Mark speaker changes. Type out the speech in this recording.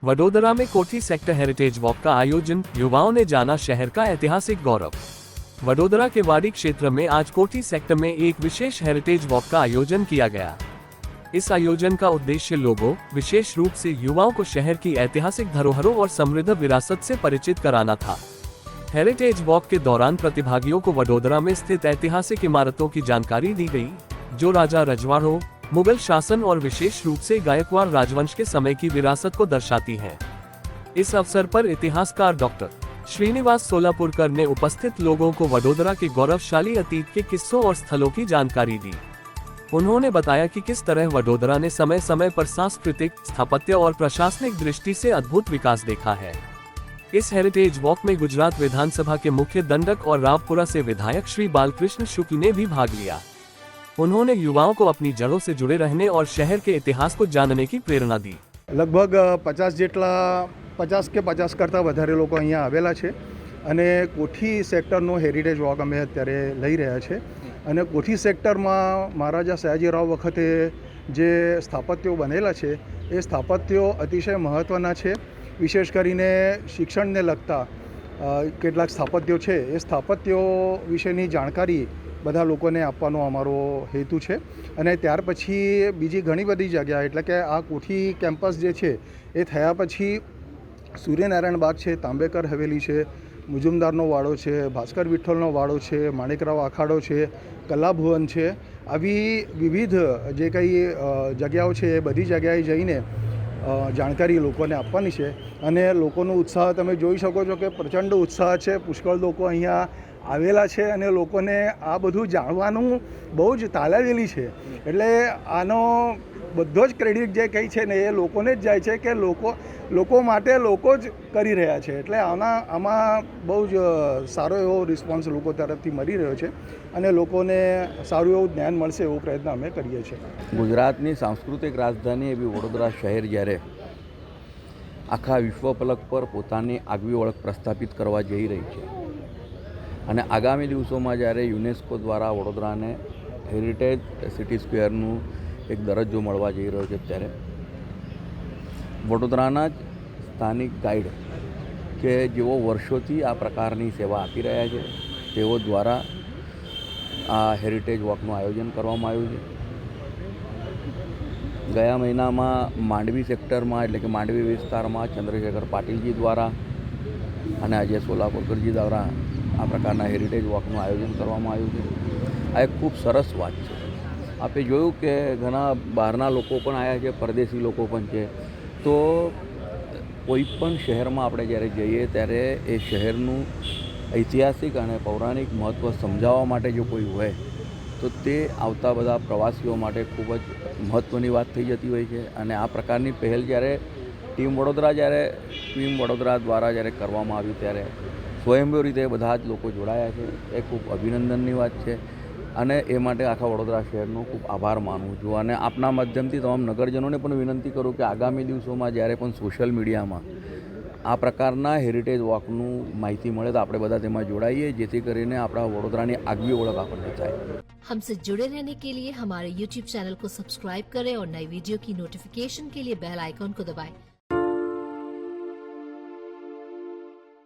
Speaker 1: वडोदरा में कोठी sector heritage walk का आयोजन, युवाओं ने जाना शहर का ऐतिहासिक गौरव। वडोदरा के वाड़ी क्षेत्र में आज कोठी सेक्टर में एक विशेष हेरिटेज वॉक का आयोजन किया गया। इस आयोजन का उद्देश्य लोगों, विशेष रूप से युवाओं को शहर की ऐतिहासिक धरोहरों और समृद्ध विरासत से परिचित कराना था। हेरिटेज वॉक के दौरान प्रतिभागियों को वडोदरा में स्थित ऐतिहासिक इमारतों की जानकारी दी गई, जो राजा रजवाड़ों, मुगल शासन और विशेष रूप से गायकवाड़ राजवंश के समय की विरासत को दर्शाती हैं। इस अवसर पर इतिहासकार डॉक्टर श्रीनिवास सोलापुरकर ने उपस्थित लोगों को वडोदरा के गौरवशाली अतीत के किस्सों और स्थलों की जानकारी दी। उन्होंने बताया कि किस तरह वडोदरा ने समय समय पर सांस्कृतिक, स्थापत्य और प्रशासनिक दृष्टि से अद्भुत विकास देखा है। इस हेरिटेज वॉक में गुजरात विधानसभा के मुख्य दंडक और रावपुरा से विधायक श्री बालकृष्ण शुक्ल ने भी भाग लिया। उन्होंने युवाओं को अपनी जड़ों से जुड़े रहने और शहर के इतिहास को जानने की प्रेरणा दी।
Speaker 2: लगभग 50 करता વધારે લોકો અહીંયા આવેલા છે અને કોઠી સેક્ટરનો હેરિટેજ વોક અમે અત્યારે લઈ રહ્યા છે અને કોઠી સેક્ટરમાં મહારાજા સયાજીરાવ વખતે જે સ્થાપત્યો બનેલા છે એ સ્થાપત્યો અતિશય મહત્ત્વના છે। વિશેષ કરીને શિક્ષણને લગતા કેટલાક સ્થાપત્યો છે એ સ્થાપત્યો વિશેની જાણકારી બધા લોકોને આપવાનો અમારો હેતુ છે। અને ત્યાર પછી બીજી ઘણી બધી જગ્યા એટલે કે આ કોઠી કેમ્પસ જે છે એ થયા પછી સૂર્યનારાયણ બાગ છે, તાંબેકર હવેલી છે, મુજુમદારનો વાડો છે, ભાસ્કર વિઠ્ઠલનો વાડો છે, માણેકરાવ અખાડો છે, કલાભુવન છે। આવી વિવિધ જે કંઈ જગ્યાઓ છે એ બધી જગ્યાએ જઈને જાણકારી લોકોને આપવાની છે। અને લોકોનો ઉત્સાહ તમે જોઈ શકો છો કે પ્રચંડ ઉત્સાહ છે। પુષ્કળ લોકો અહીંયા આવેલા છે અને લોકોને આ બધું જાણવાનું બહુ જ તાલાવેલી છે। એટલે આનો બધો જ ક્રેડિટ જે કંઈ છે ને એ લોકોને જ જાય છે કે લોકો માટે લોકો જ કરી રહ્યા છે। એટલે આમાં બહુ જ સારો એવો રિસ્પોન્સ લોકો તરફથી મળી રહ્યો છે અને લોકોને સારું એવું જ્ઞાન મળશે એવો પ્રયત્ન અમે કરીએ છીએ।
Speaker 3: ગુજરાતની સાંસ્કૃતિક રાજધાની એવી વડોદરા શહેર જ્યારે આખા વિશ્વ પલક પર પોતાની આગવી ઓળખ પ્રસ્થાપિત કરવા જઈ રહી છે અને આગામી દિવસોમાં જ્યારે યુનેસ્કો દ્વારા વડોદરાને હેરિટેજ સિટી સ્ક્વેરનું એક દરજ્જો મળવા જઈ રહ્યો છે ત્યારે વડોદરાના જ સ્થાનિક ગાઈડ કે જેઓ વર્ષોથી આ પ્રકારની સેવા આપી રહ્યા છે તેઓ દ્વારા આ હેરિટેજ વોકનું આયોજન કરવામાં આવ્યું છે। ગયા મહિનામાં માંડવી સેક્ટરમાં એટલે કે માંડવી વિસ્તારમાં ચંદ્રશેખર પાટીલજી દ્વારા અને અજય સોલાપુરકરજી દ્વારા આ પ્રકારના હેરિટેજ વોકનું આયોજન કરવામાં આવ્યું છે। આ એક ખૂબ સરસ વાત છે। આપણે જોયું કે ઘણા બહારના લોકો પણ આવ્યા છે, પરદેશી લોકો પણ છે। તો કોઈપણ શહેરમાં આપણે જ્યારે જઈએ ત્યારે એ શહેરનું ઐતિહાસિક અને પૌરાણિક મહત્ત્વ સમજાવવા માટે જો કોઈ હોય તો તે આવતા બધા પ્રવાસીઓ માટે ખૂબ જ મહત્ત્વની વાત થઈ જતી હોય છે। અને આ પ્રકારની પહેલ જ્યારે ટીમ વડોદરા દ્વારા જ્યારે કરવામાં આવી ત્યારે સ્વયંભૂ રીતે બધા જ લોકો જોડાયા છે। એ ખૂબ અભિનંદનની વાત છે અને એ માટે આખા વડોદરા શહેરનો ખૂબ આભાર માનું છું। અને આપના માધ્યમથી તમામ નગરજનોને પણ વિનંતી કરું કે આગામી દિવસોમાં જ્યારે પણ સોશિયલ મીડિયામાં આ પ્રકારના હેરિટેજ વોકનું માહિતી મળે તો આપણે બધા તેમાં જોડાઈએ જેથી કરીને આપણા વડોદરાની આગવી ઓળખ આપણને થાય।
Speaker 4: हमसे जुड़े रहने के लिए हमारे YouTube चैनल को सब्सक्राइब करें और नई वीडियो की नोटिफिकेशन के लिए बेल आइकॉन को दबाएं।